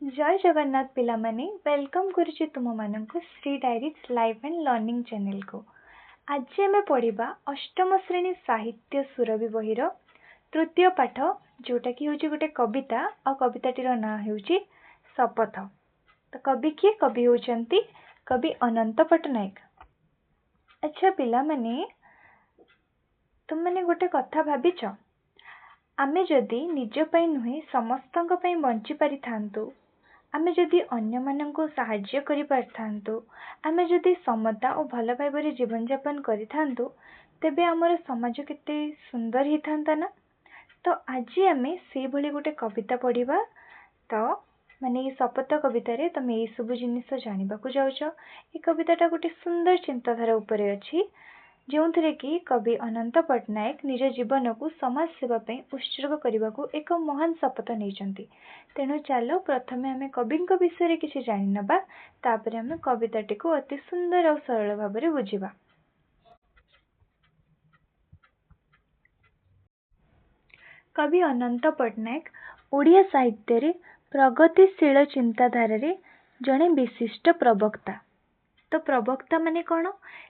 जय जगन्नाथ पिलामाने वेलकम करुछि तुम मानक Shri diaries live and learning channel को। आज आम पढ़ा अष्टम श्रेणी साहित्य सुरभि बहिर तृतीय पाठ जोटा कि हूँ गोटे कविता और कविताटीर ना हूँ शपथ। तो कवि किए? कवि होउचंती कवि अनंत पट्टनायक। अच्छा पिलामाने तुम मैंने गोटे कथा भाविच आमे जदि निज पई नुहे समस्तंक पई बंची पारि थांतु, आमे जदि अन्य मानंको साहाय्य करि पारथांतु, आमे जदि समता और भल भाव जीवन यापन करि थांतु, तेबे हमर समाज केते सुंदर ही थांता ना। तो आज आमे से भली गोटे कविता पढ़िबा। तो माने ये शपथ कविता रे तमे ये सब जिनिस जानिबा को जाउछ। ये कविताटा गोटे सुंदर चिंताधारा उपरे अछि जो थे कि कवि अनंत पट्टनायक निज जीवन को समाज सेवा उत्सर्ग करने को एक महान शपथ नहीं। तेणु चलो प्रथमे आम कवि विषय किसी जानी नबा, तापर आम कविताटी को अति सुंदर और सरल भाव में बुझा। कवि अनंत पट्टनायक ओडिया साहित्य रे प्रगतिशील चिंताधारा रे जड़े विशिष्ट प्रवक्ता। तो प्रवक्ता माने कौन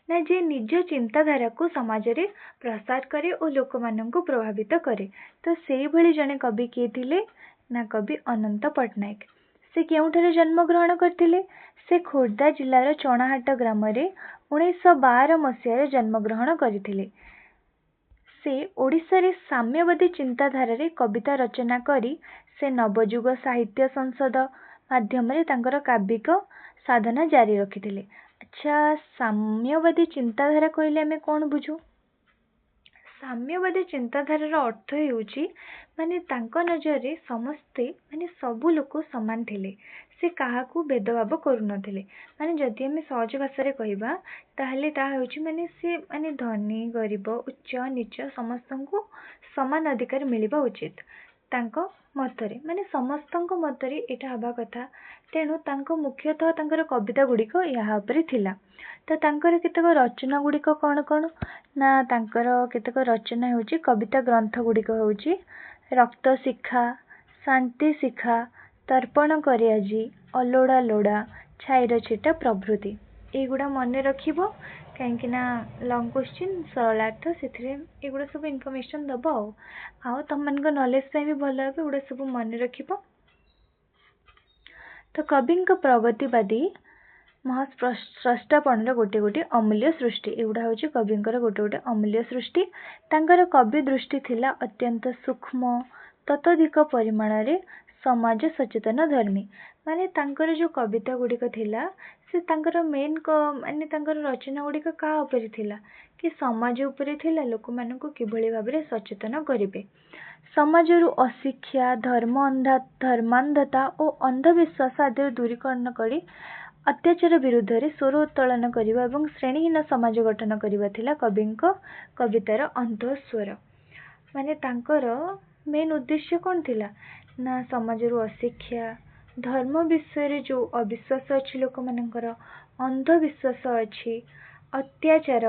ना जे निज चिंताधारा को समाज रे प्रसार करे और लोक मानन को प्रभावित करे। तो से भली जने कवि किए थिले ना कवि अनंत पट्टनायक। से केउठारे जन्म ग्रहण करथिले? से खोर्धा जिल्लार चणाहाट ग्राम रे 1912 मसीह जन्म ग्रहण करथिले। से ओडिशा रे साम्यवादी चिंताधारा रे कविता रचना करी से नवजुग साहित्य संसद माध्यम रे तांकर काव्यिक साधना जारी रखिथिले। अच्छा साम्यवादी चिंताधारा कहले आमे कौन बुझू? साम्यवादी चिंताधारार अर्थ हेउची माने तांको नजर रे समस्ते माने सबु लोक समान थिले। से काहाकू भेदभाव करू नथिले। माने जदि आमे सहज भाषा रे कहिबा ताहले ता हेउची माने से माने धनी गरीब उच्च नीच समस्तंकु समान अधिकार मिलिबा उचित तांको मतरे, माने समस्तंको मतरे एटा हबा कथा। तेणु तांको मुख्यतः तांकर कविता गुड़िक या उपरे थिला। तो तांकर केतक रचना गुड़िक कौन कौन ना तांकर केतक रचना होची कविता ग्रंथ गुड़िक होची रक्त शिखा, शांति शिखा, तर्पण करे आजी, अलोड़ा लोड़ा, छाईर छिटा प्रभृति। एगुड़ा मन रखिबो कहीं लंग क्वेश्चन सरलार्थ से एगुड़ा सब इनफॉरमेशन दब आओ तुम मान नॉलेज भी भल हे एगुड़ा सब मन रखिबो। तो कवि प्रगतिवादी महास्रष्टापण गोटे गोटे अमूल्य सृष्टि एगुड़ा हूँ कवि गोटे गोटे अमूल्य सृष्टि। तांकर कवि दृष्टि थिला अत्यंत सूक्ष्म ततोधिक परिमाण रे समाज सचेतन धर्मी। माने तांकर जो कविता गुड़िक थिला से तांकर मेन माने तांकर रचना गुड़िक का उपरे थिला कि समाज उपरे थिला, लोक मानकु किभली भाबरे सचेतन करिवे। समाजरू अशिक्षा धर्मांधता और अंधविश्वास आदि दूरीकरण करी अत्याचार विरुद्ध रे स्वर उत्तोलन करिवा एवं श्रेणीहीन समाज गठन करिवा थिला कविंक कवितार अंतःस्वर। माने तांकर मेन उद्देश्य कौन थिला ना समाजरू अशिक्षा धर्म विषय रे जो अविश्वास अच्छी लोक मानकर अंधविश्वास अच्छी अत्याचार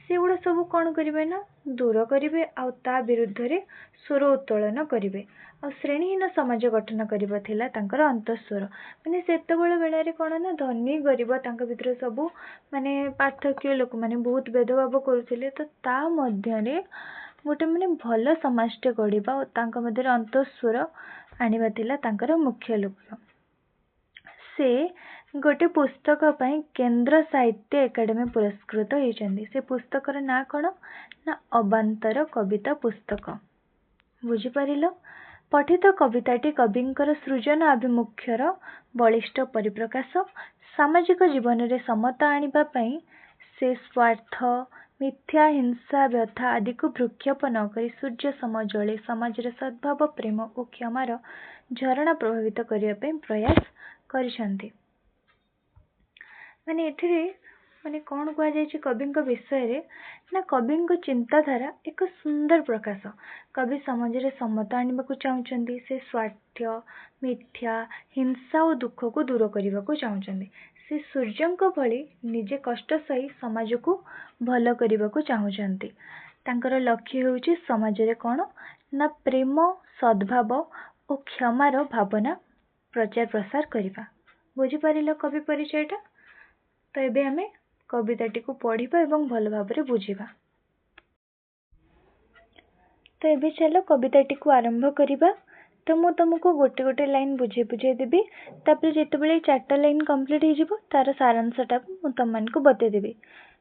सेगुड़ा सब कौन करिवे ना दूर करिवे आ ता विरुद्ध रे स्वर उत्तोलन करिवे आ श्रेणीहीन समाज गठन करिवा थिला तांकर अंतःस्वर। माने सेतबेले बेला रे कोन ना धनी गरीब तांक भितर सब माने पार्थक्य लोक माने बहुत भेदभाव करुथिले। तो ता मध्य रे गोटे माने भल समाजटे गढ़िबा और तांक मध्य अंतःस्वर आनिबा थिला तांकर मुख्य लक्ष्य। से गोटे पुस्तक पई केंद्र साहित्य एकेडमी पुरस्कृत होइचंदी। से पुस्तकर ना कौन ना अबांतर कविता पुस्तक। बुझी पारिलो? पठित कविताटी कविंकर सृजन अभिमुख्यर बलिष्ठ परिप्रकाश। सामाजिक जीवन रे समता आनिबा पई से स्वार्थ मिथ्या हिंसा व्यथा आदि को भ्रूक्षेप न करी सूर्य समजले समाज रे सद्भाव प्रेम और क्षमार झरणा प्रभावित करिया पई प्रयास करिसंती। माने एथिरे माने कौन कह जाय कविंक विषय रे ना कविंक चिंताधारा एक सुंदर प्रकाश। कवि समाज रे समता आनिबा को चाहुचंदी। से स्वार्थ मिथ्या हिंसा और दुख को दूर करने को चाहुचंदी। से सूर्यंक भली निजे कष्ट सही समाज को भल करने को चाहुचंदी। तांकर लक्ष्य होउची समाज रे कौन ना प्रेम सद्भाव और क्षमार भावना प्रचार प्रसार करवा। बुझिपारिल कवि परिचयटा। तो एबे आमे कविताटी को पढ़िबा एवं भल भाबरे बुझिबा। तो एबे चलो कविताटी को आरंभ करिबा। तो मु तुमको गोटे गोटे लाइन बुझे बुझे देबी। तापर जेतेबेले 4टा लाइन कंप्लीट हो जिवो तार सारांशटा मु तुम मानकु बते देबी।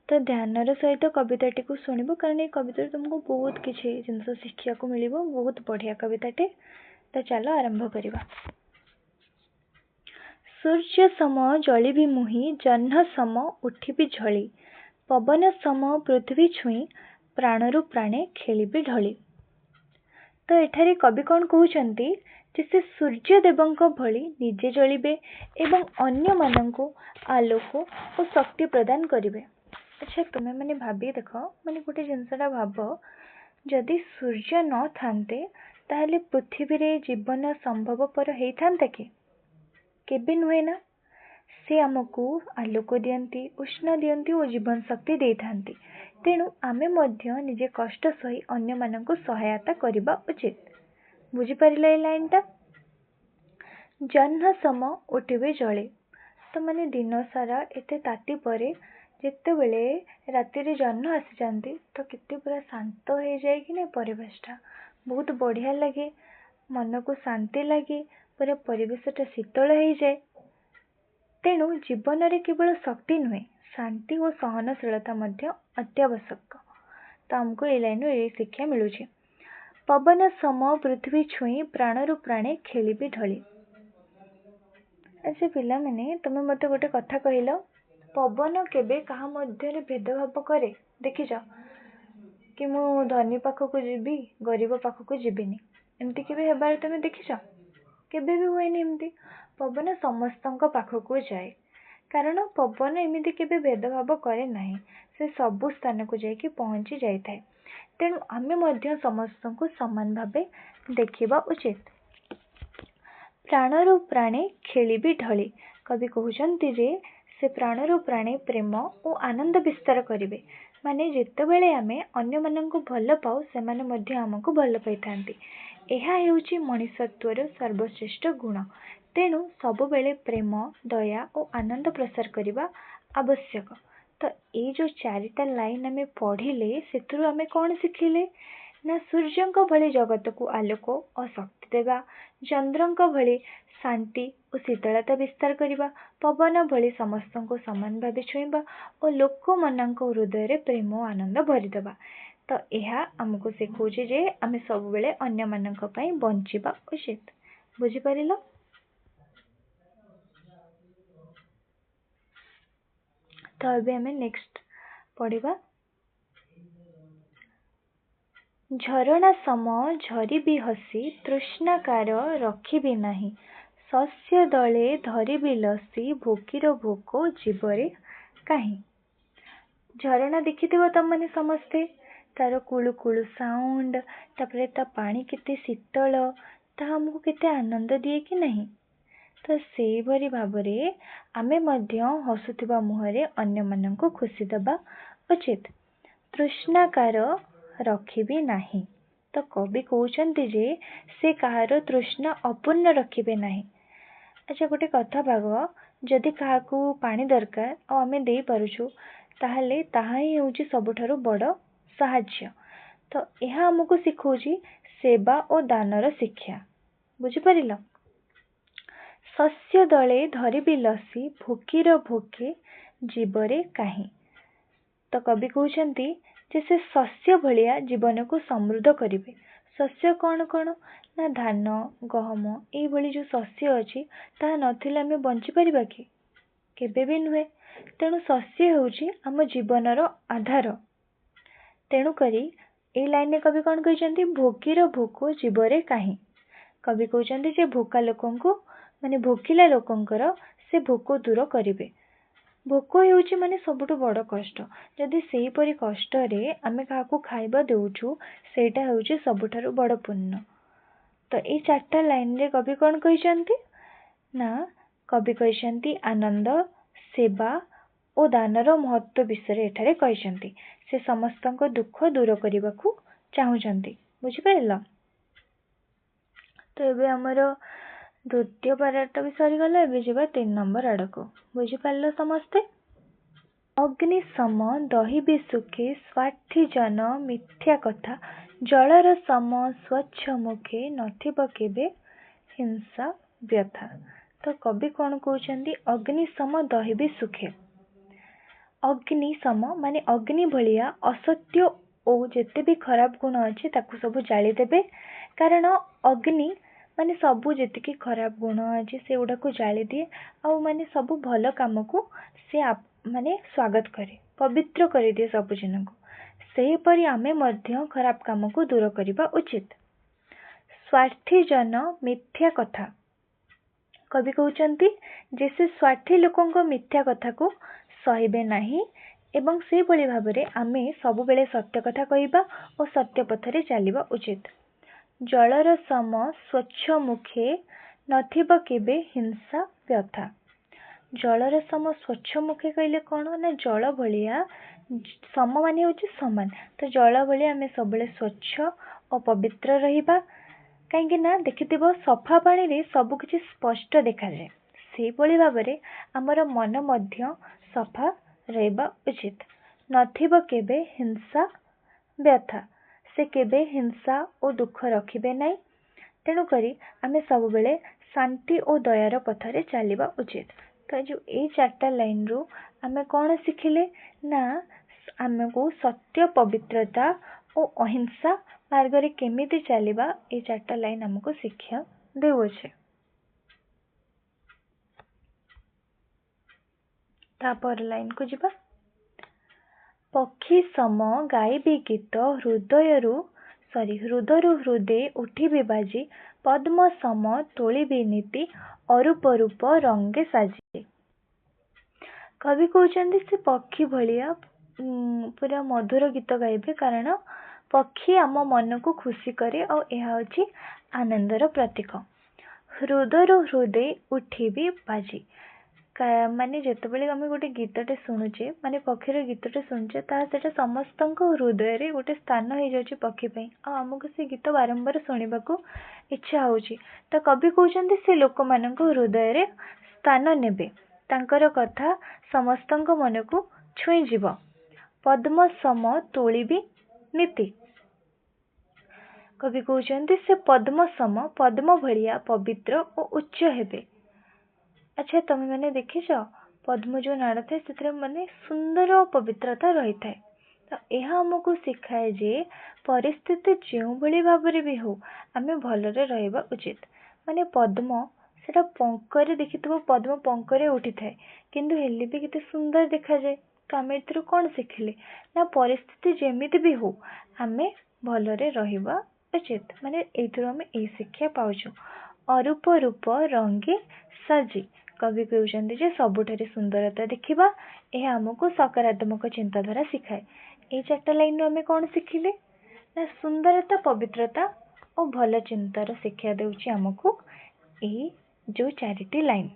तो ध्यानर सहित कविताटी को सुनिबो, कारण ये कविता तुमको बहुत किछि जिनस शिक्षा को मिलिबो। बहुत बढ़िया कविताटे। तो चलो आरंभ करिबा। सूर्य सम जली भी मुही, जह्न सम उठी भी झली, पवन सम पृथ्वी छुई, प्राणरु प्राणे खेली भी ढली। तो एठारे कवि कौन कहउचंती जे से सूर्य देवंक भली निजे जलिबे एवं अन्य मानंको आलोक और शक्ति प्रदान करिवे। अच्छा तुमे माने भाबी देखो, माने गोटे जिनसटा भाबो, जदि सूर्य न थांते ताहले पृथ्वी रे जीवन संभवपर हेई थांता कि? केबे नुहे ना। से आमको आलोक दियंती, उष्ण दियंती और जीवन शक्ति दे थांती। तेणु आमे मध्य निजे कष्ट सही अन्य मानंको सहायता करिबा उचित। बुझी पारिले ए लाइनटा। जह्न सम उठिबे जळे। तो माने दिन सारा एते ताती परे जेतेबेले राति रे जह्न आसी जांती तो केते पूरा शांत हो जाए कि नहीं परिवेशटा। बहुत बढ़िया लगे, मन को शांति लगे, पूरा परिवेशटा शीतल हो जाए। तेणु जीवन रे केवल शक्ति नुहे, शांति और सहनशीलता मध्य अत्यावश्यक। तो हमको ए लाइन रे शिक्षा मिलुछि। पवन सम पृथ्वी छुई, प्राणरु प्राणे खेली भी ढली। अच्छा पिला माने तुम मते गोटे कथा कहिल, पवन केबे कहा मध्य रे भेदभाव करे देखिछ कि मु धनी पाखक जीबी गरीब पाखक जीबिनी, एमती केबे हेबार तुम देखिछ? केबे भी हुएनी एमती। पवन समस्तंक पाखक जाए, कारण पवन एमती केबे भेदभाव करे नाही, से सबु स्थान को जाइकी पहुंची जाई थाए। तेणु आमे मध्य समस्त को समान भावे देखिबा उचित। प्राणरु प्राणे खेली भी ढली। कवि कहउचंती जे से प्राणरु प्राणे प्रेम और आनंद विस्तार करिवे। माने जेतेबेले आमे अन्य मानंको भल पाउ, सेमाने मध्य हमको भल पाई थांती। एहा हेउची मनुष्यत्वर सर्वश्रेष्ठ गुण। तेणु सबुबेले प्रेम, दया और आनंद प्रसार करिबा आवश्यक। तो ये जो 4टा लाइन आमे पढ़िले सेतरु आमे कौन शिखिले ना, सूर्यंक भली जगत को आलोक और शक्ति देवा, चंद्रंक भली शांति और शीतलता विस्तार करिबा, पवन भली समस्त को समान भावे छुईबा और लोक मानक हृदय रे प्रेम और आनंद भरी देबा। तो यह हमको शिखौछि जे आमे सब बेले अन्य मानक पई बंचिबा उचित। बुझी पारिलो? तो अबे हमें नेक्स्ट पढ़िबा। झरणा सम झरी भी हसी, तृष्णाकार रखी भी नाही, शस्य दले धरी भी लसी, भोकीर भोक जीवरे काहे। झरणा देखिथिबो तम माने समस्ते, तार कुळु कुळु साउंड, तापरे ता पानी केते शीतल, ता हमको केते आनंद दिए कि नहीं। तो सेई भरी भाबरे आमे मध्य हसुथिबा मुहरे अन्य माननको खुशी देबा उचित। तृष्णाकार रखी भी नाही। तो कवि कहउचंती जे से कहार तृष्णा अपूर्ण रखिबे नाही। अच्छा गोटे कथा भागो, जदि काहाकू पानी दरकार और आमे देई पारुछु ताहले ताहा ही होउची सबुठारु बड़ साहाय्य। तो यह हमको शिखौछि सेवा और दानर शिक्षा। बुझी पारिल? शस्य दले धरी भी लसी, भोकीर भोके जीवरे काहे। तो कवि कहउचंती जे से शस्य भलिया जीवन को समृद्ध करिवे। शस्य कौन कौन ना, धान, गहम एई भली जो शस्य अछि ताहा नथिले आमे बंची परिबा कि? केबे भी नुहे। तेणु शस्य होउची आम जीवनर आधार। तेणु करी ए लाइन कवि कौन कहउचंती, भोकीर भोक जीवरे काहे। कवि कहउचंती जे भोका लोकंको माने भोकिला लोकंकर से भोक दूर करिवे। भोक हेउची माने सबुठु बड़ कष्ट। जदि सेही परि कष्ट रे आमे काहाकू खाइबा देउछु, सेटा हेउची सबुठारु बड़ पुण्य। तो ए 4टा लाइन रे कवि कौन कहउचंती ना, कवि कहउचंती आनंद, सेवा और दानर महत्व विषय एठारे कहउचंती। से समस्तंक दुख दूर करिबाकू चाहुचंती। बुझी पारिल? तो एबे हमर द्वितीय पार्ट भी सरीगला ए जा 3 नंबर आड़ को बुझिपार समस्ते। अग्नि सम दही भी सुखे स्वार्थी जन मिथ्या कथा जलर सम स्वच्छ मुखे नथिब केबे हिंसा व्यथा। तो कवि कौन कहते अग्नि सम दही भी सुखे। अग्नि सम माने अग्नि भलिया असत्य और जेते भी खराब गुण अच्छे ताकू सब जालीदेवे। कारण अग्नि माने सबू जेतिकी खराब गुण अच्छे से गुड़ा को जाली दिए आउ माने सबू भल काम को से माने स्वागत करे पवित्र कर दिए सब जन को। सेहीपरि आमे मध्य खराब काम को दूर करने उचित। स्वार्थी जन मिथ्या कथा कवि कहते जैसे स्वार्थी लोकों मिथ्या कथा को सहिबे नहीं एवं से भली भाबरे आमे सब बेले सत्य कथा कहबा और सत्य पथरे चलिबा उचित। जलर सम स्वच्छ मुखे नथिब केबे हिंसा व्यथा। जलर सम स्वच्छ मुखे कहले कौन ना जल भलिया सम माने होची समान। तो जल भलिया आमे सब बेले स्वच्छ और पवित्र रहिबा। कहीं ना देखिथिबो सफा पानी रे सब किछि स्पष्ट देखा जाए। से भली भाबरे हमर मन मध्य सफा रहबा उचित। नथिब केबे हिंसा व्यथा से केबे हिंसा और दुख रखिबे नहीं। तेणु करी आमे सब बेले शांति और दयार पथरे चलिबा उचित। तो जो ए 4टा लाइन रू आमे कौन शिखिले ना आमे को सत्य पवित्रता और अहिंसा मार्ग रे केमिति चलिबा ए 4टा लाइन हमको शिक्षा देउछे। तापर लाइन को जिबा। पक्षी सम गायबी गीत हृदयरु हृदय उठी भी बाजी पद्म सम तोली भी नीति अरूप रूप रंगे साजी। कवि कहते से पक्षी भलिया पूरा मधुर गीत गाइबे। कारण पक्षी आम मन को खुशी करे और यह होची आनंदर प्रतीक। हृदय उठी भी बाजी माने जितेबाला आम गोटे गीतटे शुणुचे माने पक्षीर गीतटे शुणुचे ताहा समस्त हृदय रे गोटे स्थान हो जाउची पक्षी पई आमको से गीत बारंबार शुणा को इच्छा होची। तो कवि कहते से लोक मानक हृदय रे स्थान नेबे तांकर कथा समस्त मन को छुई जीव। पद्म सम तोली भी नीति कवि कहते से पद्म सम पद्म भलिया पवित्र और उच्च हेबे। अच्छा तमें मैंने देखिछ पद्म जो नाड़ थाए से माने सुंदर और पवित्रता रही थाए। तो यह आमको शिखाए जे परिस्थिति जो भली भाबरे भी हो आमे भलरे रहबा उचित। माने पद्म सेटा पंकरे देखिथिबो पद्म पंकरे उठी थाए किंतु हेले भी केते सुंदर देखा जाए। तो आमे एथरो कोन शिखिले ना परिस्थिति जेमिति भी हो आमे भलरे रहबा उचित। माने एथरो आमे ए शिक्षा पाउछु। अरूप रूप रंगे साजी कवि कहते सबुठारे सुंदरता देखा यह आमको सकारात्मक चिंताधारा शिखाए। ये 4टा लाइन आमे कौन शिखिले ना सुंदरता पवित्रता और भल चिंतार शिक्षा देउची आमको ये जो 4टी लाइन।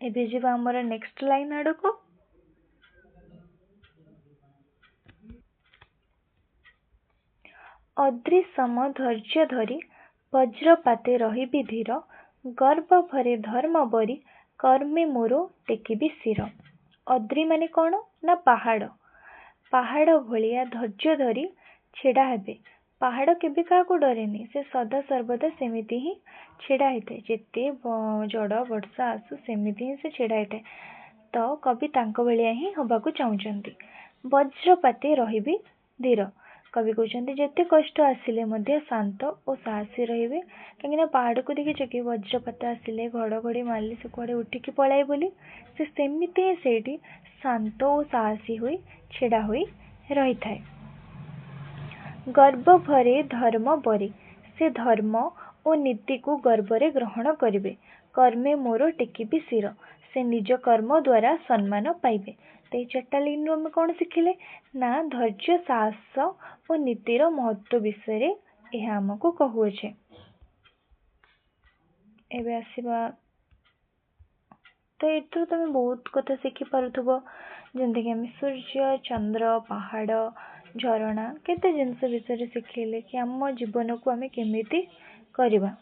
एबे जीवा हमर नेक्स्ट लाइन आड़ को। अद्रि सम धैर्य धरी वज्रपाते रही भी धीर गर्भ भरे धर्म बरी कर्मे मोर टेकिबी सिर। अद्रि माने कौन ना पहाड़ पहाड़ भलिया धैर्य धरी छिड़ा हेबे। पहाड़ केबे क्या डरेनि से सदा सर्वदा सेमिति ही छिड़ा होता है। जिते जड़ वर्षा आसु सेमिति ही से छिड़ा होता है। तो कवि तांको भलिया ही हबाकू चाहूचंती। वज्रपाते रही भी धीर कवि कहते जिते कष्ट आसिले मध्य शांत और साहसी रहिबे। कहीं पहाड़ को देखिए कि वज्रपात आसिले घड़घड़ी मारिले से कुआडे उठिकी पलाए बोली से सेमिति सेठी शांत और साहसी हुई छिड़ा हुई रही थाए। गर्भ भरे धर्म बरी से धर्म और नीति को गर्भरे ग्रहण करिवे। कर्मे मोर टेकिबी सिर से निज कर्म द्वारा सम्मान पाइबे। तो ये 4टा लाइन आम कौन शिखिले ना धैर्य साहस और नीतिर महत्व विषय यह आमको कहूचे। एबे आसीबा तो एथु तुम बहुत कथा शिखि पारुथबो जेंति कि हम सूर्य चंद्र पहाड़ झरणा केते जिनस विषय शिखिले कि आम जीवन को आम केमिति करबा।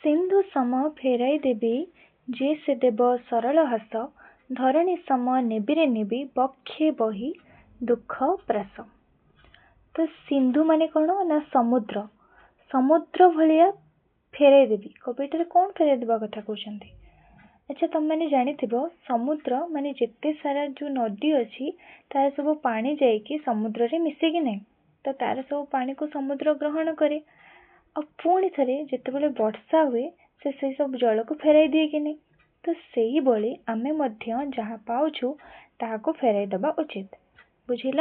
ସିନ୍ଧୁ ସମ ଫେରାଇ ଦେବି ଯେ ସେ ଦେବ ସରଳ ହାସ, ଧରଣୀ ସମ ନେବିରେ ନେବି ବକ୍ଷେ ବହି ଦୁଃଖ ପ୍ରାସ। ତ ସିନ୍ଧୁ ମାନେ କ'ଣ ନା ସମୁଦ୍ର, ସମୁଦ୍ର ଭଳିଆ ଫେରାଇ ଦେବି। କବି ଏଠାରେ କ'ଣ ଫେରାଇ ଦେବା କଥା କହୁଛନ୍ତି? ଆଚ୍ଛା, ତମେମାନେ ଜାଣିଥିବ ସମୁଦ୍ର ମାନେ ଯେତେ ସାରା ଯେଉଁ ନଦୀ ଅଛି ତାର ସବୁ ପାଣି ଯାଇକି ସମୁଦ୍ରରେ ମିଶେ କି ନାହିଁ? ତ ତାର ସବୁ ପାଣିକୁ ସମୁଦ୍ର ଗ୍ରହଣ କରେ, ଆଉ ପୁଣି ଥରେ ଯେତେବେଳେ ବର୍ଷା ହୁଏ ସେ ସେଇ ସବୁ ଜଳକୁ ଫେରାଇ ଦିଏ କି ନାହିଁ? ତ ସେଇଭଳି ଆମେ ମଧ୍ୟ ଯାହା ପାଉଛୁ ତାହାକୁ ଫେରାଇ ଦେବା ଉଚିତ। ବୁଝିଲ?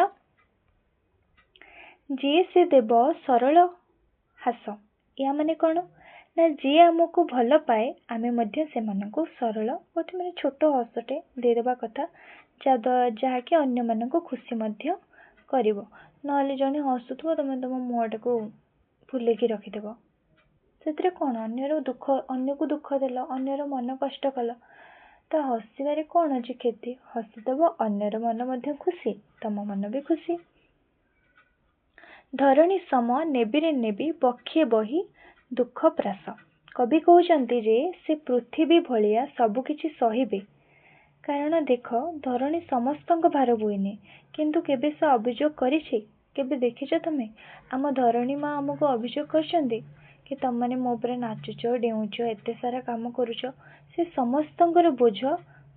ଯିଏ ସେ ଦେବ ସରଳ ହାସ, ଏହା ମାନେ କ'ଣ ନା ଯିଏ ଆମକୁ ଭଲ ପାଏ ଆମେ ମଧ୍ୟ ସେମାନଙ୍କୁ ସରଳ ଗୋଟେ ମାନେ ଛୋଟ ହସଟେ ଦେଇଦେବା କଥା, ଯାହାକି ଅନ୍ୟମାନଙ୍କୁ ଖୁସି ମଧ୍ୟ କରିବ। ନହେଲେ ଜଣେ ହସୁଥିବ ତମେ ତମ ମୁହଁଟାକୁ ଫୁଲେଇକି ରଖିଦେବ, ସେଥିରେ କ'ଣ ଅନ୍ୟକୁ ଦୁଃଖ ଦେଲ, ଅନ୍ୟର ମନ କଷ୍ଟ କଲ। ତ ହସିବାରେ କ'ଣ ଅଛି କ୍ଷତି? ହସିଦେବ, ଅନ୍ୟର ମନ ମଧ୍ୟ ଖୁସି, ତମ ମନ ବି ଖୁସି। ଧରଣୀ ସମ ନେବିରେ ନେବି ବକ୍ଷେ ବହି ଦୁଃଖ ପ୍ରାସ। କବି କହୁଛନ୍ତି ଯେ ସେ ପୃଥିବୀ ଭଳିଆ ସବୁ କିଛି ସହିବେ। କାରଣ ଦେଖ, ଧରଣୀ ସମସ୍ତଙ୍କ ଭାର ବୁହେନି, କିନ୍ତୁ କେବେ ସେ ଅଭିଯୋଗ କରିଛି? କେବେ ଦେଖିଛ ତମେ ଆମ ଧରଣୀ ମା ଆମକୁ ଅଭିଯୋଗ କରିଛନ୍ତି କି ତମମାନେ ମୋ ଉପରେ ନାଚୁଛ, ଡେଉଁଛ, ଏତେ ସାରା କାମ କରୁଛ? ସେ ସମସ୍ତଙ୍କର ବୋଝ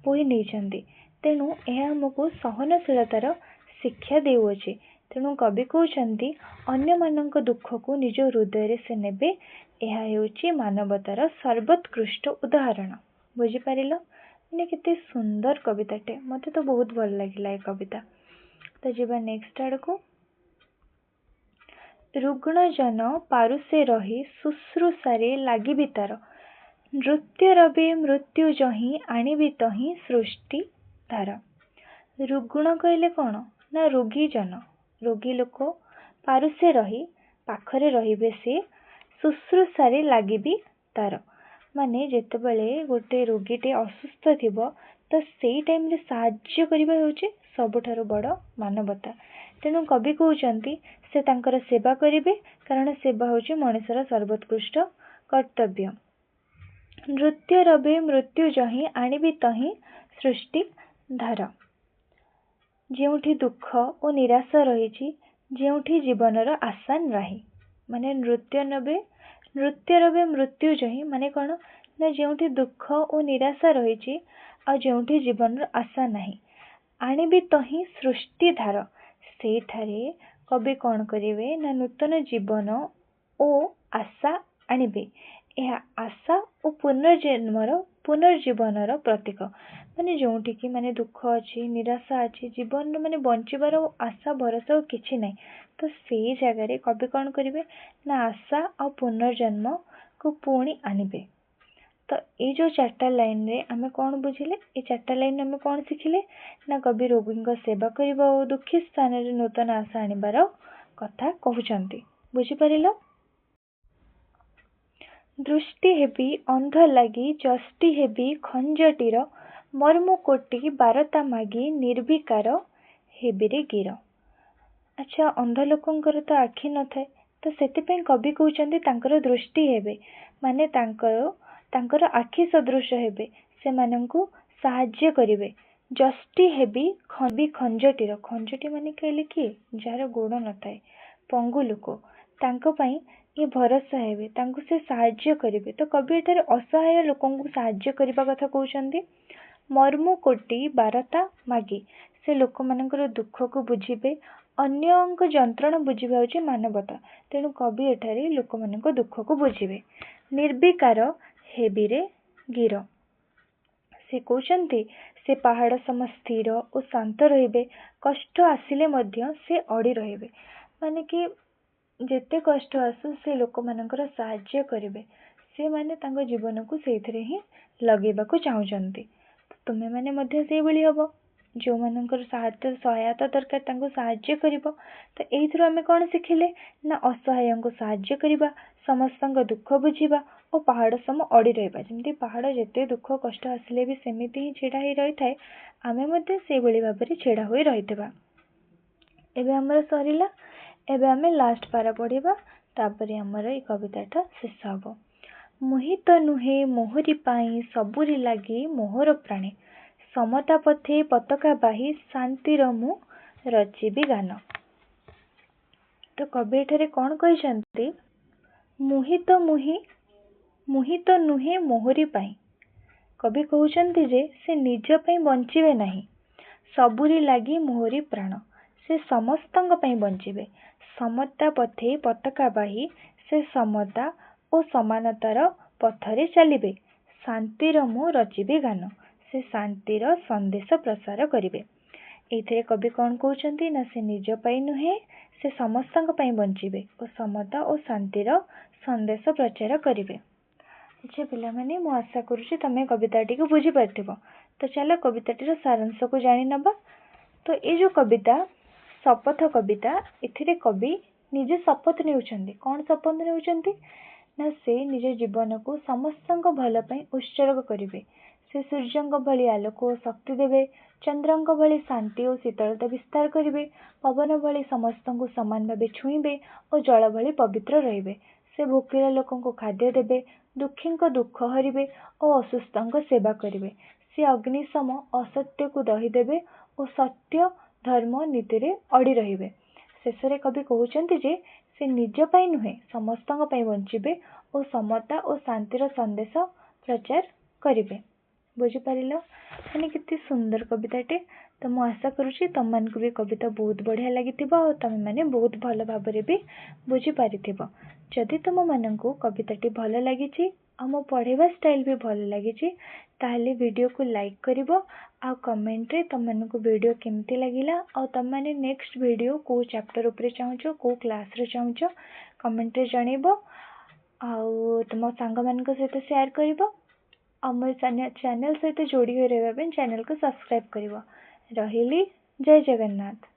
ବୋହି ନେଇଛନ୍ତି। ତେଣୁ ଏହା ଆମକୁ ସହନଶୀଳତାର ଶିକ୍ଷା ଦେଉଅଛି। ତେଣୁ କବି କହୁଛନ୍ତି ଅନ୍ୟମାନଙ୍କ ଦୁଃଖକୁ ନିଜ ହୃଦୟରେ ସେ ନେବେ, ଏହା ହେଉଛି ମାନବତାର ସର୍ବୋତ୍କୃଷ୍ଟ ଉଦାହରଣ। ବୁଝିପାରିଲ? ମାନେ କେତେ ସୁନ୍ଦର କବିତାଟେ, ମୋତେ ତ ବହୁତ ଭଲ ଲାଗିଲା ଏ କବିତା। ତ ଯିବା ନେକ୍ସଟ ଆଡ଼କୁ। ରୁଗ୍ଣ ଜନ ପାରୁଷେ ରହି ଶୁଶ୍ରୂଷାରେ ଲାଗିବି ତାର, ନୃତ୍ୟରବି ମୃତ୍ୟୁ ଯହିଁ ଆଣିବି ତହିଁ ସୃଷ୍ଟି ଧାର। ରୁଗ୍ଣ କହିଲେ କ'ଣ ନା ରୋଗୀ ଜନ, ରୋଗୀ ଲୋକ, ପାରୁଷେ ରହି ପାଖରେ ରହିବେ ସେ, ଶୁଶ୍ରୂଷାରେ ଲାଗିବି ତାର, ମାନେ ଯେତେବେଳେ ଗୋଟେ ରୋଗୀଟେ ଅସୁସ୍ଥ ଥିବ ତ ସେଇ ଟାଇମରେ ସାହାଯ୍ୟ କରିବା ହେଉଛି ସବୁଠାରୁ ବଡ଼ ମାନବତା। ତେଣୁ କବି କହୁଛନ୍ତି ସେ ତାଙ୍କର ସେବା କରିବେ, କାରଣ ସେବା ହେଉଛି ମଣିଷର ସର୍ବୋତ୍କୃଷ୍ଟ କର୍ତ୍ତବ୍ୟ। ନୃତ୍ୟରବି ମୃତ୍ୟୁ ଯହିଁ ଆଣିବି ତହିଁ ସୃଷ୍ଟି ଧାର। ଯେଉଁଠି ଦୁଃଖ ଓ ନିରାଶା ରହିଛି, ଯେଉଁଠି ଜୀବନର ଆଶା ନାହିଁ, ମାନେ ନୃତ୍ୟରବି ମୃତ୍ୟୁ ଯହିଁ ମାନେ କ'ଣ ନା ଯେଉଁଠି ଦୁଃଖ ଓ ନିରାଶା ରହିଛି ଆଉ ଯେଉଁଠି ଜୀବନର ଆଶା ନାହିଁ, ଆଣିବି ତହିଁ ସୃଷ୍ଟି ଧାର, ସେଇଠାରେ କବି କ'ଣ କରିବେ ନା ନୂତନ ଜୀବନ ଓ ଆଶା ଆଣିବେ। ଏହା ଆଶା ଓ ପୁନର୍ଜୀବନର ପ୍ରତୀକ। ମାନେ ଯେଉଁଠିକି ମାନେ ଦୁଃଖ ଅଛି, ନିରାଶା ଅଛି, ଜୀବନର ମାନେ ବଞ୍ଚିବାର ଆଶା ଭରସା କିଛି ନାହିଁ, ତ ସେଇ ଜାଗାରେ କବି କ'ଣ କରିବେ ନା ଆଶା ଆଉ ପୁନର୍ଜନ୍ମକୁ ପୁଣି ଆଣିବେ। ତ ଏଇ ଯେଉଁ 4ଟା ଲାଇନରେ ଆମେ କ'ଣ ବୁଝିଲେ? ଏଇ 4ଟା ଲାଇନରେ ଆମେ କ'ଣ ଶିଖିଲେ ନା କବି ରୋଗୀଙ୍କ ସେବା କରିବା ଓ ଦୁଃଖୀ ସ୍ଥାନରେ ନୂତନ ଆଶା ଆଣିବାର କଥା କହୁଛନ୍ତି। ବୁଝିପାରିଲ? ଦୃଷ୍ଟି ହେବି ଅନ୍ଧ ଲାଗି ଯଷ୍ଟି ହେବି ଖଞ୍ଜଟିର, ମର୍ମ କୋଟି ବାରତା ମାଗି ନିର୍ବିକାର ହେବିରେ ଗିର। ଆଚ୍ଛା, ଅନ୍ଧ ଲୋକଙ୍କର ତ ଆଖି ନଥାଏ, ତ ସେଥିପାଇଁ କବି କହୁଛନ୍ତି ତାଙ୍କର ଦୃଷ୍ଟି ହେବେ, ମାନେ ତାଙ୍କର ଆଖି ସଦୃଶ ହେବେ, ସେମାନଙ୍କୁ ସାହାଯ୍ୟ କରିବେ। ଯଷ୍ଟି ହେବି ଖଞ୍ଜଟିର, ଖଞ୍ଜଟି ମାନେ କହିଲେ କିଏ? ଯାହାର ଗୋଡ଼ ନଥାଏ, ପଙ୍ଗୁ ଲୋକ, ତାଙ୍କ ପାଇଁ ଏ ଭରସା ହେବେ, ତାଙ୍କୁ ସେ ସାହାଯ୍ୟ କରିବେ। ତ କବି ଏଠାରେ ଅସହାୟ ଲୋକଙ୍କୁ ସାହାଯ୍ୟ କରିବା କଥା କହୁଛନ୍ତି। ମର୍ମ କୋଟି ବାରତା ମାଗି, ସେ ଲୋକମାନଙ୍କର ଦୁଃଖକୁ ବୁଝିବେ, ଅନ୍ୟଙ୍କ ଯନ୍ତ୍ରଣା ବୁଝିବା ହେଉଛି ମାନବତା। ତେଣୁ କବି ଏଠାରେ ଲୋକମାନଙ୍କ ଦୁଃଖକୁ ବୁଝିବେ। ନିର୍ବିକାର ହେବିରେ ଗିର, ସେ କହୁଛନ୍ତି ସେ ପାହାଡ଼ ସମ ସ୍ଥିର ଓ ଶାନ୍ତ ରହିବେ, କଷ୍ଟ ଆସିଲେ ମଧ୍ୟ ସେ ଅଡ଼ି ରହିବେ। ମାନେ କି ଯେତେ କଷ୍ଟ ଆସୁ ସେ ଲୋକମାନଙ୍କର ସାହାଯ୍ୟ କରିବେ, ସେମାନେ ତାଙ୍କ ଜୀବନକୁ ସେଇଥିରେ ହିଁ ଲଗେଇବାକୁ ଚାହୁଁଛନ୍ତି। ତୁମେମାନେ ମଧ୍ୟ ସେଇଭଳି ହବ, ଯେଉଁମାନଙ୍କର ସହାୟତା ଦରକାର ତାଙ୍କୁ ସାହାଯ୍ୟ କରିବ। ତ ଏଇଥିରୁ ଆମେ କ'ଣ ଶିଖିଲେ ନା ଅସହାୟଙ୍କୁ ସାହାଯ୍ୟ କରିବା, ସମସ୍ତଙ୍କ ଦୁଃଖ ବୁଝିବା ଓ ପାହାଡ଼ ସମ ଅଡ଼ି ରହିବା। ଯେମିତି ପାହାଡ଼ ଯେତେ ଦୁଃଖ କଷ୍ଟ ଆସିଲେ ବି ସେମିତି ହିଁ ଛିଡ଼ା ହେଇ ରହିଥାଏ, ଆମେ ମଧ୍ୟ ସେଇଭଳି ଭାବରେ ଛିଡ଼ା ହୋଇ ରହିଥିବା। ଏବେ ଆମର ସରିଲା, ଏବେ ଆମେ ଲାଷ୍ଟ ପାରା ପଢ଼ିବା, ତାପରେ ଆମର ଏଇ କବିତାଟା ଶେଷ ହେବ। ମୁହିଁ ତ ନୁହେଁ ମୋହରି ପାଇଁ ସବୁରି ଲାଗି ମୋହର ପ୍ରାଣେ ସମତା ପଥେ ପତାକା ବାହି ଶାନ୍ତିର ମୁଁ ରଚିବି ଗାନ। ତ କବି ଏଠାରେ କ'ଣ କହିଛନ୍ତି? ମୁହିଁ ତ ନୁହେଁ ମୋହରି ପାଇଁ। କବି କହୁଛନ୍ତି ଯେ ସେ ନିଜ ପାଇଁ ବଞ୍ଚିବେ ନାହିଁ, ସବୁରି ଲାଗି ମୋହରି ପ୍ରାଣ। ସେ ସମସ୍ତଙ୍କ ପାଇଁ ବଞ୍ଚିବେ। ସମତା ପଥେ ପତାକା ବାହି ସେ ସମତା ଓ ସମାନତାର ପଥରେ ଚାଲିବେ। ଶାନ୍ତିର ମୁଁ ରଚିବି ଗାନ। ସେ ଶାନ୍ତିର ସନ୍ଦେଶ ପ୍ରସାର କରିବେ। ଏଇଥିରେ କବି କ'ଣ କହୁଛନ୍ତି ନା ସେ ନିଜ ପାଇଁ ନୁହେଁ, ସେ ସମସ୍ତଙ୍କ ପାଇଁ ବଞ୍ଚିବେ ଓ ସମତା ଓ ଶାନ୍ତିର ସନ୍ଦେଶ ପ୍ରଚାର କରିବେ। ଆଚ୍ଛା ପିଲାମାନେ, ମୁଁ ଆଶା କରୁଛି ତମେ କବିତାଟିକୁ ବୁଝିପାରିଥିବ। ତ ଚାଲ କବିତାଟିର ସାରାଂଶକୁ ଜାଣି ନେବା। ତ ଏ ଯେଉଁ କବିତା ଶପଥ କବିତା, ଏଥିରେ କବି ନିଜେ ଶପଥ ନେଉଛନ୍ତି। କ'ଣ ଶପଥ ନେଉଛନ୍ତି? ନା ସେ ନିଜ ଜୀବନକୁ ସମସ୍ତଙ୍କ ଭଲ ପାଇଁ ଉତ୍ସର୍ଗ କରିବେ। ସେ ସୂର୍ଯ୍ୟଙ୍କ ଭଳି ଆଲୋକ ଓ ଶକ୍ତି ଦେବେ, ଚନ୍ଦ୍ରଙ୍କ ଭଳି ଶାନ୍ତି ଓ ଶୀତଳତା ବିସ୍ତାର କରିବେ, ପବନ ଭଳି ସମସ୍ତଙ୍କୁ ସମାନ ଭାବେ ଛୁଇଁବେ ଓ ଜଳ ଭଳି ପବିତ୍ର ରହିବେ। ସେ ଭୋକିଲା ଲୋକଙ୍କୁ ଖାଦ୍ୟ ଦେବେ, ଦୁଃଖୀଙ୍କ ଦୁଃଖ ହରିବେ ଓ ଅସୁସ୍ଥଙ୍କ ସେବା କରିବେ। ସେ ଅଗ୍ନି ସମ ଅସତ୍ୟକୁ ଦହିଦେବେ ଓ ସତ୍ୟ ଧର୍ମ ନୀତିରେ ଅଡ଼ି ରହିବେ। ଶେଷରେ କବି କହୁଛନ୍ତି ଯେ ସେ ନିଜ ପାଇଁ ନୁହେଁ, ସମସ୍ତଙ୍କ ପାଇଁ ବଞ୍ଚିବେ ଓ ସମତା ଓ ଶାନ୍ତିର ସନ୍ଦେଶ ପ୍ରଚାର କରିବେ। ବୁଝିପାରିଲ? ମାନେ କେତେ ସୁନ୍ଦର କବିତାଟେ। ତ ମୁଁ ଆଶା କରୁଛି ତମମାନଙ୍କୁ ବି କବିତା ବହୁତ ବଢ଼ିଆ ଲାଗିଥିବ ଆଉ ତମେମାନେ ବହୁତ ଭଲ ଭାବରେ ବି ବୁଝିପାରିଥିବ। ଯଦି ତୁମମାନଙ୍କୁ କବିତାଟି ଭଲ ଲାଗିଛି ଆଉ ମୋ ପଢ଼େଇବା ଷ୍ଟାଇଲ୍ ବି ଭଲ ଲାଗିଛି, ତାହେଲେ ଭିଡ଼ିଓକୁ ଲାଇକ୍ କରିବ ଆଉ କମେଣ୍ଟରେ ତମମାନଙ୍କୁ ଭିଡ଼ିଓ କେମିତି ଲାଗିଲା ଆଉ ତମମାନେ ନେକ୍ସଟ ଭିଡ଼ିଓ କେଉଁ ଚାପ୍ଟର ଉପରେ ଚାହୁଁଛ, କେଉଁ କ୍ଲାସ୍ରେ ଚାହୁଁଛ, କମେଣ୍ଟରେ ଜଣେଇବ। ଆଉ ତୁମ ସାଙ୍ଗମାନଙ୍କ ସହିତ ସେୟାର କରିବ। ଆଉ ମୋ ଚ୍ୟାନେଲ୍ ସହିତ ଯୋଡ଼ି ହୋଇ ରହିବା ପାଇଁ ଚ୍ୟାନେଲକୁ ସବସ୍କ୍ରାଇବ୍ କରିବ। ରହିଲି, ଜୟ ଜଗନ୍ନାଥ।